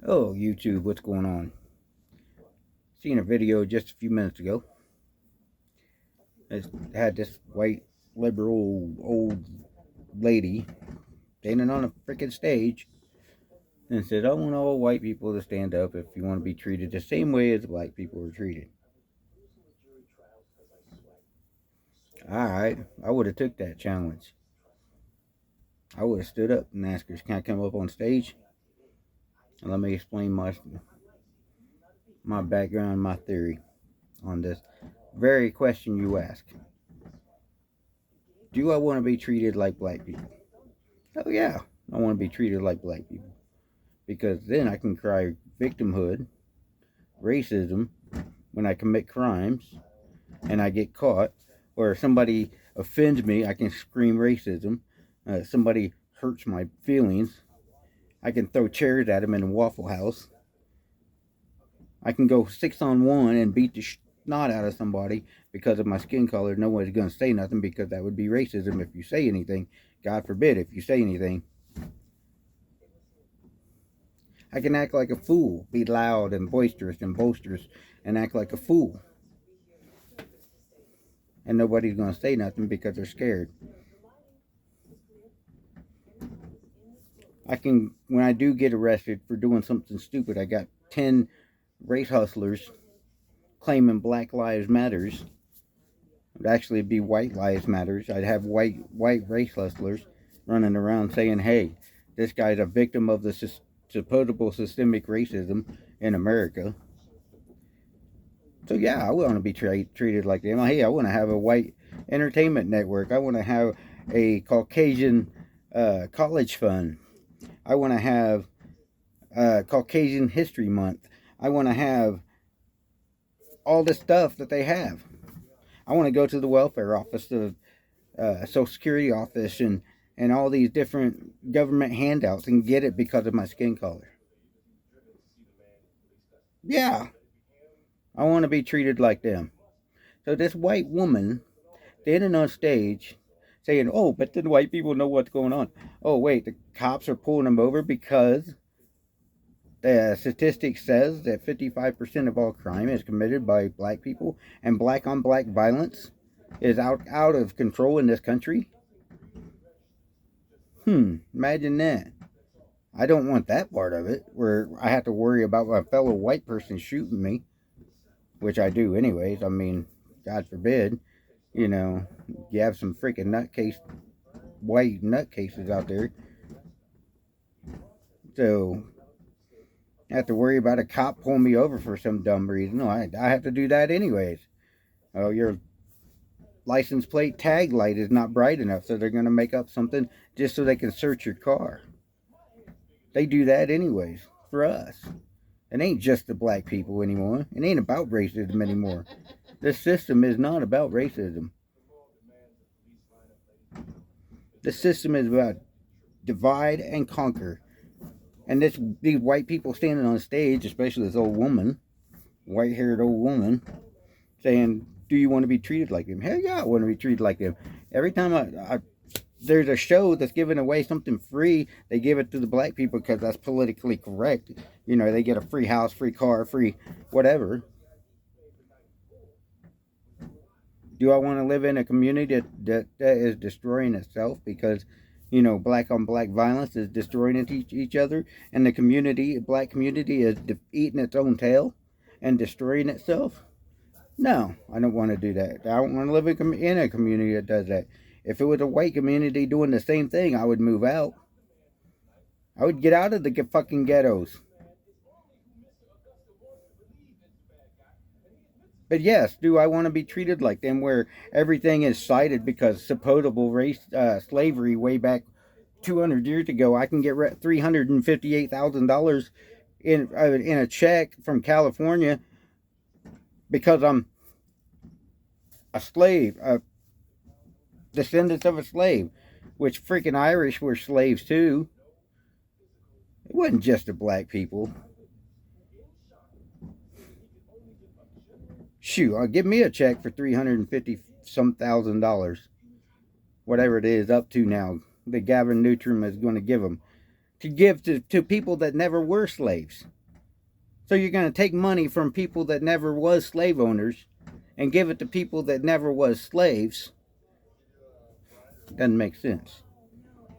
Oh, YouTube, what's going on? Seen a video just a few minutes ago. It had this white liberal old lady standing on a freaking stage and said, I want all white people to stand up if you want to be treated the same way as black people were treated. Alright, I would have took that challenge. I would have stood up and asked her, can I come up on stage? And let me explain my background, my theory on this very question you ask. Do I want to be treated like black people? Oh yeah, I want to be treated like black people. Because then I can cry victimhood, racism, when I commit crimes and I get caught, or if somebody offends me, I can scream racism. Somebody hurts my feelings, I can throw chairs at them in a Waffle House. I can go 6-on-1 and beat the snot out of somebody because of my skin color. Nobody's going to say nothing because that would be racism if you say anything. God forbid if you say anything. I can act like a fool, be loud and boisterous and act like a fool. And nobody's going to say nothing because they're scared. When I do get arrested for doing something stupid, I got 10 race hustlers claiming Black Lives Matters. It would actually be White Lives Matters. I'd have white race hustlers running around saying, hey, this guy's a victim of the supposed systemic racism in America. So yeah, I want to be treated like them. Hey, I want to have a white entertainment network. I want to have a Caucasian college fund. I want to have Caucasian History Month. I want to have all the stuff that they have. I want to go to the welfare office, the Social Security office, and all these different government handouts and get it because of my skin color. Yeah, I want to be treated like them. So this white woman standing on stage saying, oh, but then white people know what's going on. Oh, wait, the cops are pulling them over because the statistics says that 55% of all crime is committed by black people, and black on black violence is out of control in this country. Imagine that. I don't want that part of it, where I have to worry about my fellow white person shooting me, which I do anyways. I mean, God forbid, you have some freaking white nutcases out there. So I have to worry about a cop pulling me over for some dumb reason. No, I have to do that anyways. Oh, your license plate tag light is not bright enough, so they're going to make up something just so they can search your car. They do that anyways for us. It ain't just the black people anymore. It ain't about racism anymore. This system is not about racism. The system is about divide and conquer. And these white people standing on stage, especially this old woman, white-haired old woman, saying, do you want to be treated like them? Hell yeah, I want to be treated like them. Every time there's a show that's giving away something free, they give it to the black people because that's politically correct. They get a free house, free car, free whatever. Do I want to live in a community that is destroying itself because, black on black violence is destroying each other, and the black community is eating its own tail and destroying itself? No, I don't want to do that. I don't want to live in a community that does that. If it was a white community doing the same thing, I would move out. I would get out of the fucking ghettos. But yes, do I want to be treated like them, where everything is cited because supposable slavery way back 200 years ago? I can get $358,000 in a check from California because I'm a slave, a descendant of a slave, which freaking Irish were slaves too. It wasn't just the black people. Shoot, give me a check for 350 some $1,000, whatever it is up to now. The Gavin Newsom is going to give them to give to people that never were slaves. So you're going to take money from people that never was slave owners and give it to people that never was slaves. Doesn't make sense.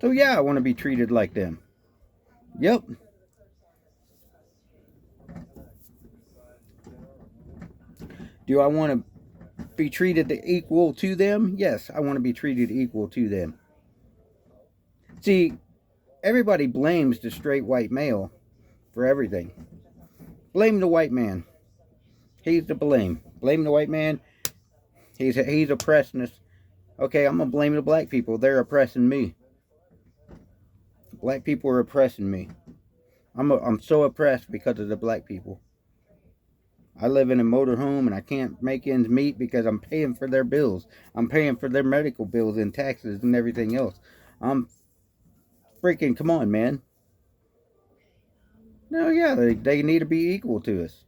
So yeah, I want to be treated like them. Yep. Do I want to be treated equal to them? Yes, I want to be treated equal to them. See, everybody blames the straight white male for everything. Blame the white man. He's to blame. Blame the white man. He's oppressing us. Okay, I'm going to blame the black people. They're oppressing me. Black people are oppressing me. I'm so oppressed because of the black people. I live in a motorhome and I can't make ends meet because I'm paying for their bills. I'm paying for their medical bills and taxes and everything else. I'm freaking, come on, man. No, yeah, they need to be equal to us.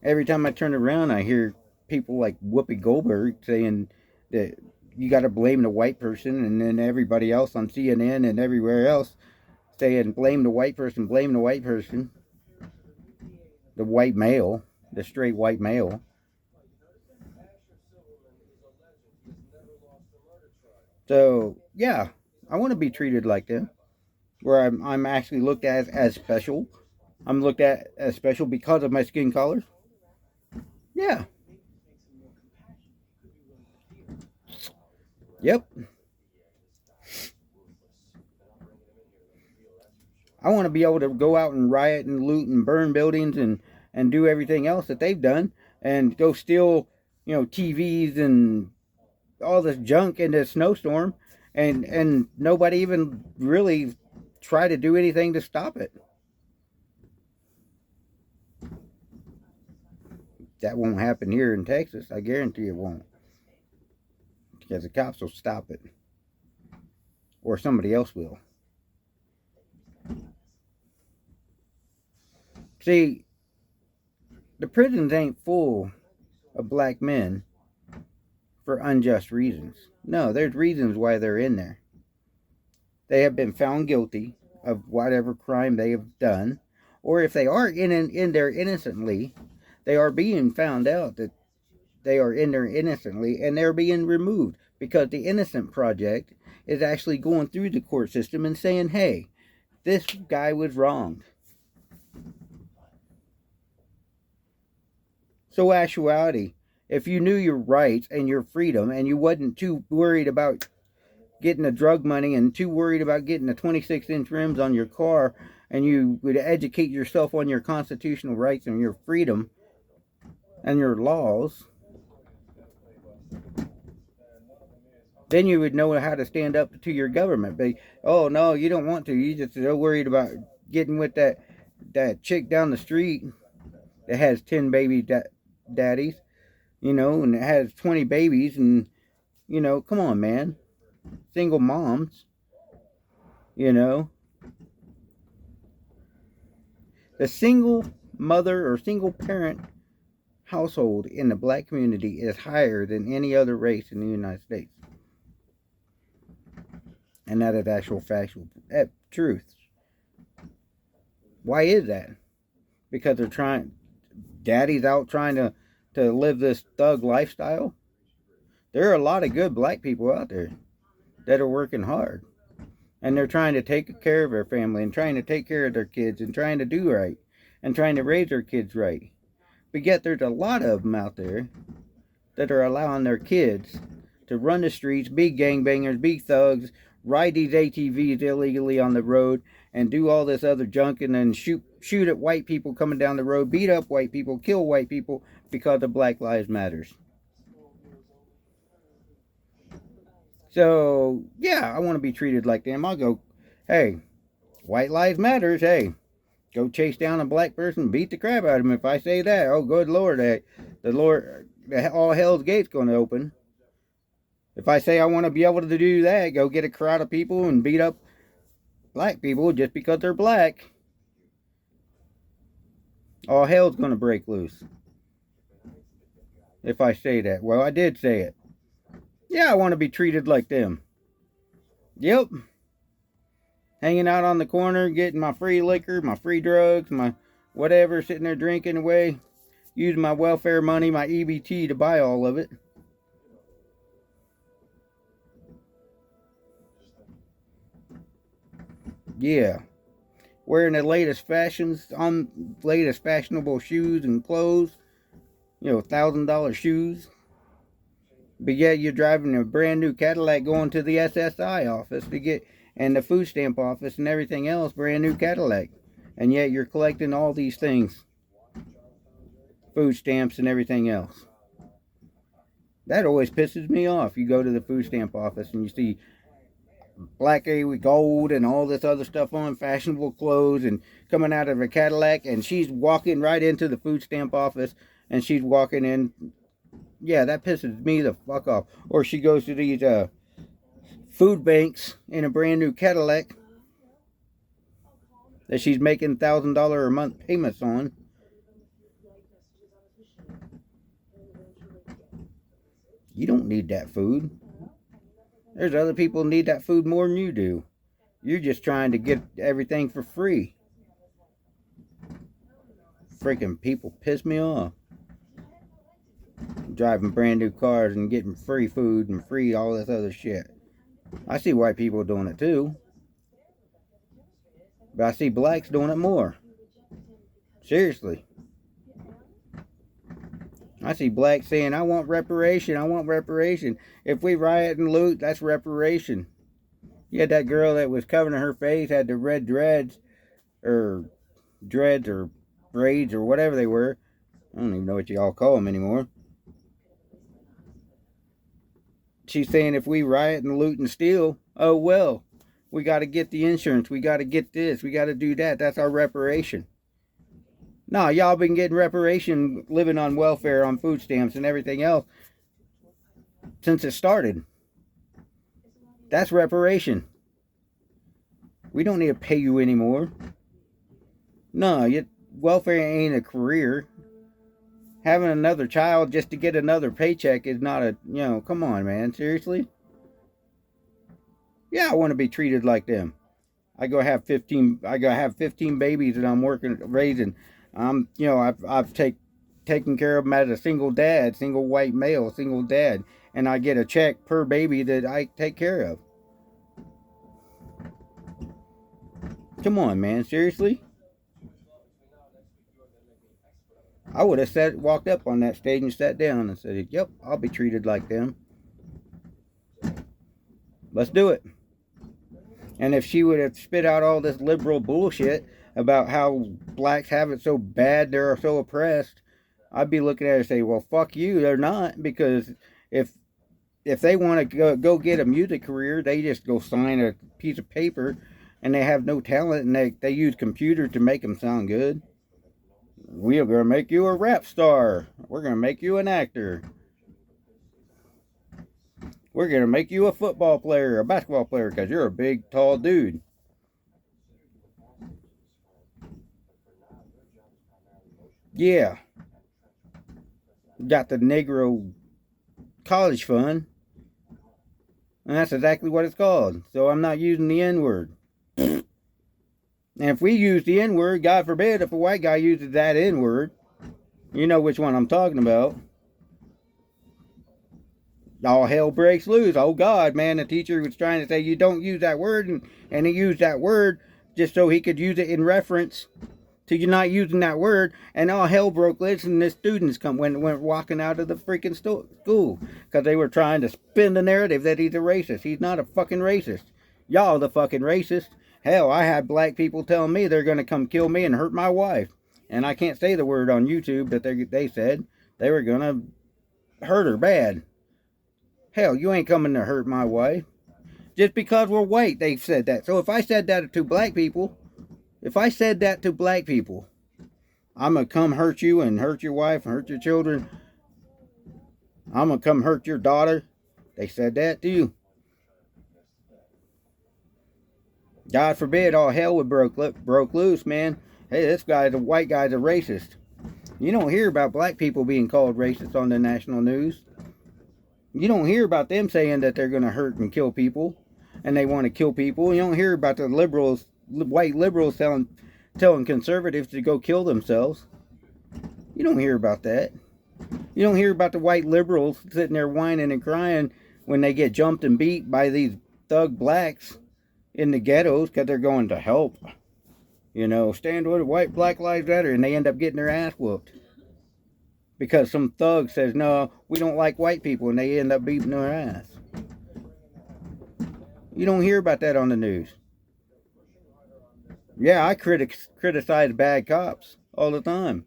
Every time I turn around, I hear people like Whoopi Goldberg saying that you got to blame the white person, and then everybody else on CNN and everywhere else saying blame the white person, blame the white person. The white male, the straight white male. So, yeah, I want to be treated like them, where I'm actually looked at as special. I'm looked at as special because of my skin color. Yeah. Yep. I want to be able to go out and riot and loot and burn buildings and do everything else that they've done and go steal, TVs and all this junk in this snowstorm and nobody even really try to do anything to stop it. That won't happen here in Texas. I guarantee it won't. Because the cops will stop it. Or somebody else will. See, the prisons ain't full of black men for unjust reasons. No, there's reasons why they're in there. They have been found guilty of whatever crime they have done. Or if they are in there innocently, they are being found out that they are in there innocently and they're being removed because the Innocent Project is actually going through the court system and saying, hey, this guy was wronged. So actuality, if you knew your rights and your freedom and you wasn't too worried about getting the drug money and too worried about getting the 26-inch rims on your car, and you would educate yourself on your constitutional rights and your freedom and your laws, then you would know how to stand up to your government. But, oh, no, you don't want to. You just so worried about getting with that chick down the street that has 10 baby daddies, and it has 20 babies. And, come on, man. Single moms, The single mother or single parent household in the black community is higher than any other race in the United States. And that is actual factual truth. Why is that? Because daddy's out trying to live this thug lifestyle. There are a lot of good black people out there that are working hard. And they're trying to take care of their family and trying to take care of their kids and trying to do right and trying to raise their kids right. But yet there's a lot of them out there that are allowing their kids to run the streets, be gangbangers, be thugs, ride these ATVs illegally on the road, and do all this other junk, and then shoot at white people coming down the road, beat up white people, kill white people because of Black Lives Matters. So, yeah, I want to be treated like them. I'll go, hey, white lives matters, hey, go chase down a black person, beat the crap out of him. If I say that, oh, good Lord, all hell's gate's going to open. If I say I want to be able to do that, go get a crowd of people and beat up black people just because they're black, all hell's going to break loose. If I say that. Well, I did say it. Yeah, I want to be treated like them. Yep. hanging out on the corner, getting my free liquor, my free drugs, my whatever, sitting there drinking away, using my welfare money, my EBT to buy all of it. Yeah. Wearing the latest fashions, on latest fashionable shoes and clothes, $1,000 shoes. But yet you're driving a brand new Cadillac going to the SSI office to get, and the food stamp office and everything else, brand new Cadillac. And yet you're collecting all these things, food stamps and everything else. That always pisses me off. You go to the food stamp office and you see black A with gold and all this other stuff on, fashionable clothes, and coming out of a Cadillac, and she's walking right into the food stamp office, and she's walking in. Yeah, that pisses me the fuck off. Or she goes to these food banks in a brand new Cadillac that she's making $1,000 a month payments on. You don't need that food. There's other people who need that food more than you do. You're just trying to get everything for free. Freaking people piss me off. Driving brand new cars and getting free food and free all this other shit. I see white people doing it too. But I see blacks doing it more. Seriously. I see blacks saying, I want reparation, I want reparation. If we riot and loot, that's reparation. You had that girl that was covering her face, had the red dreads or braids or whatever they were. I don't even know what you all call them anymore. She's saying if we riot and loot and steal, oh well, we got to get the insurance, we got to get this, we got to do that. That's our reparation. No, y'all been getting reparation living on welfare, on food stamps and everything else since it started. That's reparation. We don't need to pay you anymore. No, welfare ain't a career. Having another child just to get another paycheck is not a, come on, man, seriously? Yeah, I want to be treated like them. I go have 15 babies that I'm raising. I've taken care of them as a single dad, single white male, single dad, and I get a check per baby that I take care of. Come on, man, seriously? I would have walked up on that stage and sat down and said, yep, I'll be treated like them. Let's do it. And if she would have spit out all this liberal bullshit about how blacks have it so bad, they're so oppressed, I'd be looking at her and say, well, fuck you, they're not. Because if they want to go get a music career, they just go sign a piece of paper, and they have no talent, and they use computer to make them sound good. We're going to make you a rap star. We're going to make you an actor. We're going to make you a football player, a basketball player, because you're a big, tall dude. Yeah. Got the Negro College Fund. And that's exactly what it's called. So I'm not using the N-word. And if we use the N-word, God forbid, if a white guy uses that N-word, you know which one I'm talking about. All hell breaks loose. Oh God, man, the teacher was trying to say you don't use that word, and he used that word just so he could use it in reference to you not using that word, and all hell broke loose, and the students went walking out of the freaking school because they were trying to spin the narrative that he's a racist. He's not a fucking racist. Y'all the fucking racist. Hell, I had black people telling me they're going to come kill me and hurt my wife. And I can't say the word on YouTube, but they said they were going to hurt her bad. Hell, you ain't coming to hurt my wife. Just because we're white, they've said that. So if I said that to black people, I'm going to come hurt you and hurt your wife and hurt your children. I'm going to come hurt your daughter. They said that to you. God forbid all hell would broke loose, man. Hey, this guy's a white guy's a racist. You don't hear about black people being called racist on the national news. You don't hear about them saying that they're going to hurt and kill people. and they want to kill people. You don't hear about the liberals, white liberals telling conservatives to go kill themselves. You don't hear about that. You don't hear about the white liberals sitting there whining and crying when they get jumped and beat by these thug blacks in the ghettos because they're going to help. You know, stand with white, Black Lives Matter, and they end up getting their ass whooped. Because some thug says, no, we don't like white people, and they end up beating their ass. You don't hear about that on the news. Yeah, I criticize bad cops all the time.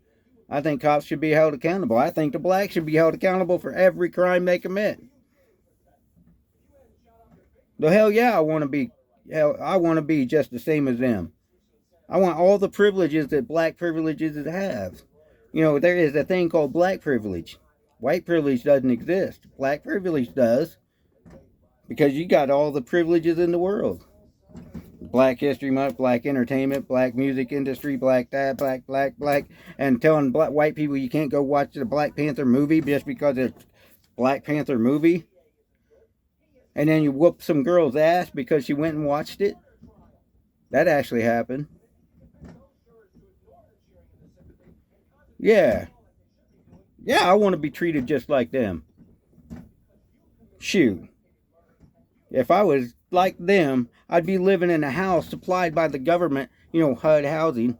I think cops should be held accountable. I think the blacks should be held accountable for every crime they commit. The hell yeah, I want to be just the same as them. I want all the privileges that black privileges have. You know, there is a thing called black privilege. White privilege doesn't exist. Black privilege does. Because you got all the privileges in the world. Black History Month, black entertainment, black music industry, black that, black, and telling white people you can't go watch the Black Panther movie just because it's Black Panther movie. And then you whoop some girl's ass because she went and watched it. That actually happened. Yeah. Yeah, I want to be treated just like them. Shoot. If I was like them, I'd be living in a house supplied by the government, you know, HUD housing.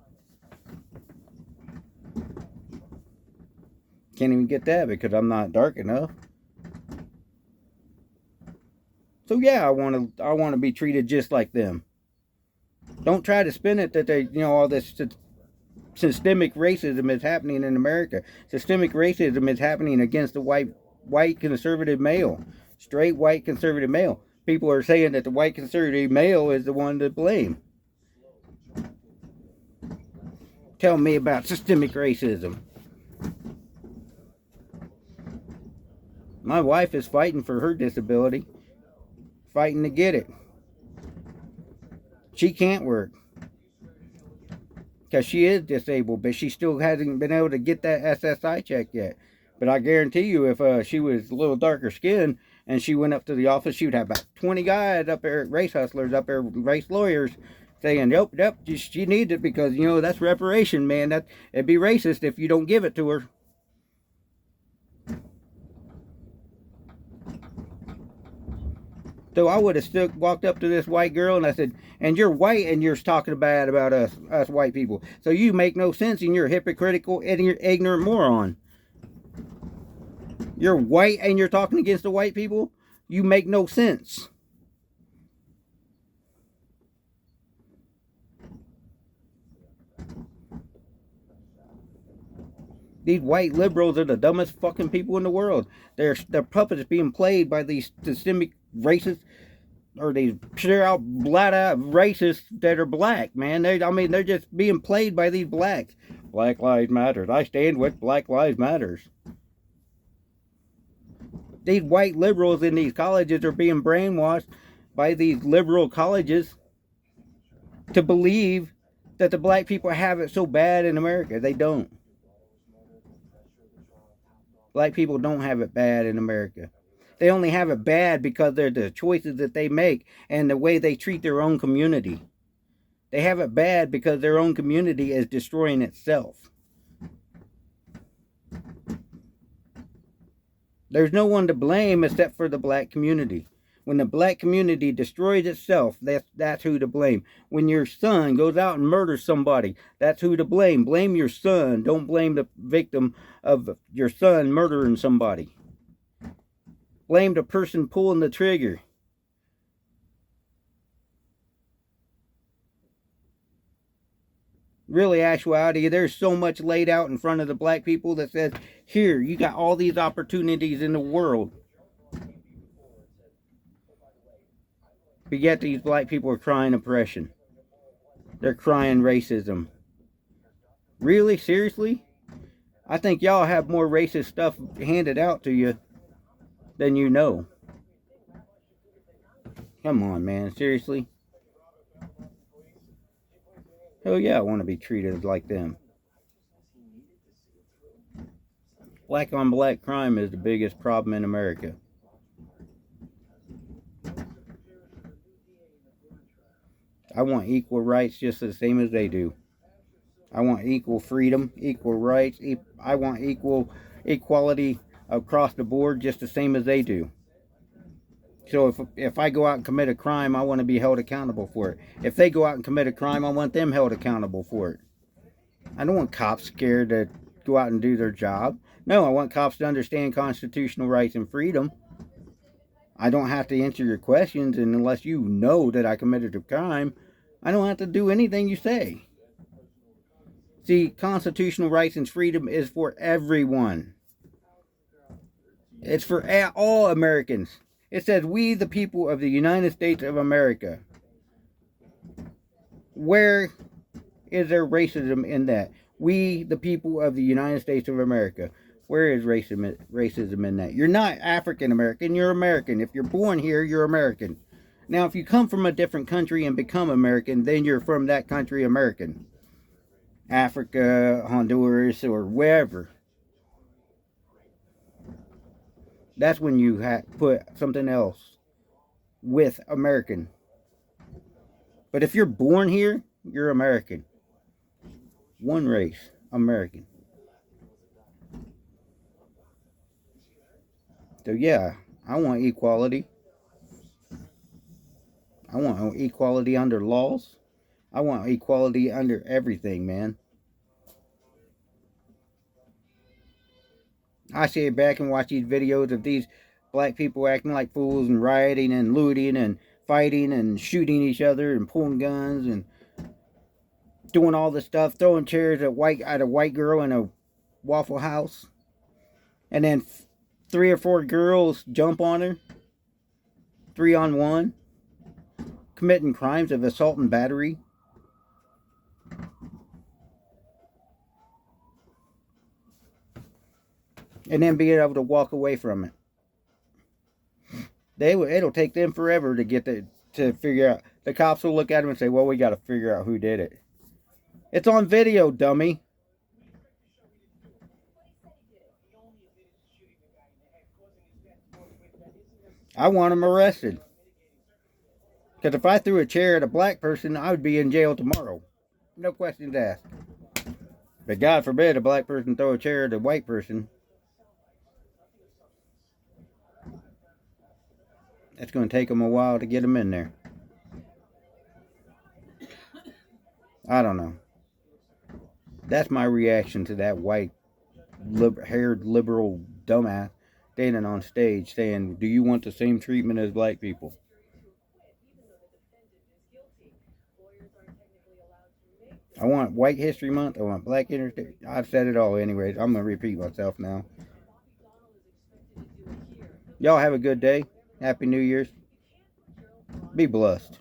Can't even get that because I'm not dark enough. So yeah, I want to be treated just like them. Don't try to spin it that they, you know, all this systemic racism is happening in America. Systemic racism is happening against the white conservative male, straight white conservative male. People are saying that the white conservative male is the one to blame. Tell me about systemic racism. My wife is fighting for her disability, fighting to get it. She can't work because she is disabled, but she still hasn't been able to get that SSI check yet. But I guarantee you, if she was a little darker skinned and she went up to the office, she would have about 20 guys up there, race hustlers up there, race lawyers, saying, yep, she needs it because, you know, that's reparation, man. It'd be racist if you don't give it to her. So I would have walked up to this white girl and I said, and you're white and you're talking bad about us white people. So you make no sense and you're a hypocritical and you're ignorant moron. You're white and you're talking against the white people? You make no sense. These white liberals are the dumbest fucking people in the world. They're puppets being played by these systemic racists or these pure out, flat out racists that are black, man. They're just being played by these blacks. Black Lives Matter. I stand with Black Lives Matters. These white liberals in these colleges are being brainwashed by these liberal colleges to believe that the black people have it so bad in America. They don't. Black people don't have it bad in America. They only have it bad because of the choices that they make and the way they treat their own community. They have it bad because their own community is destroying itself. There's no one to blame except for the black community. When the black community destroys itself, that's who to blame. When your son goes out and murders somebody, that's who to blame. Blame your son. Don't blame the victim of your son murdering somebody. Blame the person pulling the trigger. Really, actuality, there's so much laid out in front of the black people that says, here, you got all these opportunities in the world. But yet these black people are crying oppression. They're crying racism. Really? Seriously? I think y'all have more racist stuff handed out to you than you know. Come on, man. Seriously? Hell yeah, I want to be treated like them. Black on black crime is the biggest problem in America. I want equal rights just the same as they do. I want equal freedom, equal rights. I want equality across the board just the same as they do. So if I go out and commit a crime, I want to be held accountable for it. If they go out and commit a crime, I want them held accountable for it. I don't want cops scared to go out and do their job. No, I want cops to understand constitutional rights and freedom. I don't have to answer your questions, and unless you know that I committed a crime, I don't have to do anything you say. See, constitutional rights and freedom is for everyone. It's for all Americans. It says, we the people of the United States of America. Where is there racism in that? We the people of the United States of America. Where is racism in that? You're not African American, you're American. If you're born here, you're American. Now, if you come from a different country and become American, then you're from that country American. Africa, Honduras, or wherever. That's when you put something else with American. But if you're born here, you're American. One race, American. So yeah, I want equality. I want equality under laws. I want equality under everything, man. I sit back and watch these videos of these black people acting like fools and rioting and looting and fighting and shooting each other and pulling guns and doing all this stuff, throwing chairs at a white girl in a Waffle House, and then 3 or 4 girls jump on her, 3-on-1, committing crimes of assault and battery. And then being able to walk away from it. It'll take them forever to figure out. The cops will look at them and say, well, we got to figure out who did it. It's on video, dummy. I want them arrested. Because if I threw a chair at a black person, I would be in jail tomorrow. No questions asked. But God forbid a black person throw a chair at a white person. It's going to take them a while to get them in there. I don't know. That's my reaction to that white, haired liberal dumbass standing on stage saying, do you want the same treatment as black people? I want White History Month. I want Black History. I've said it all anyways. I'm going to repeat myself now. Y'all have a good day. Happy New Year's. Be blessed.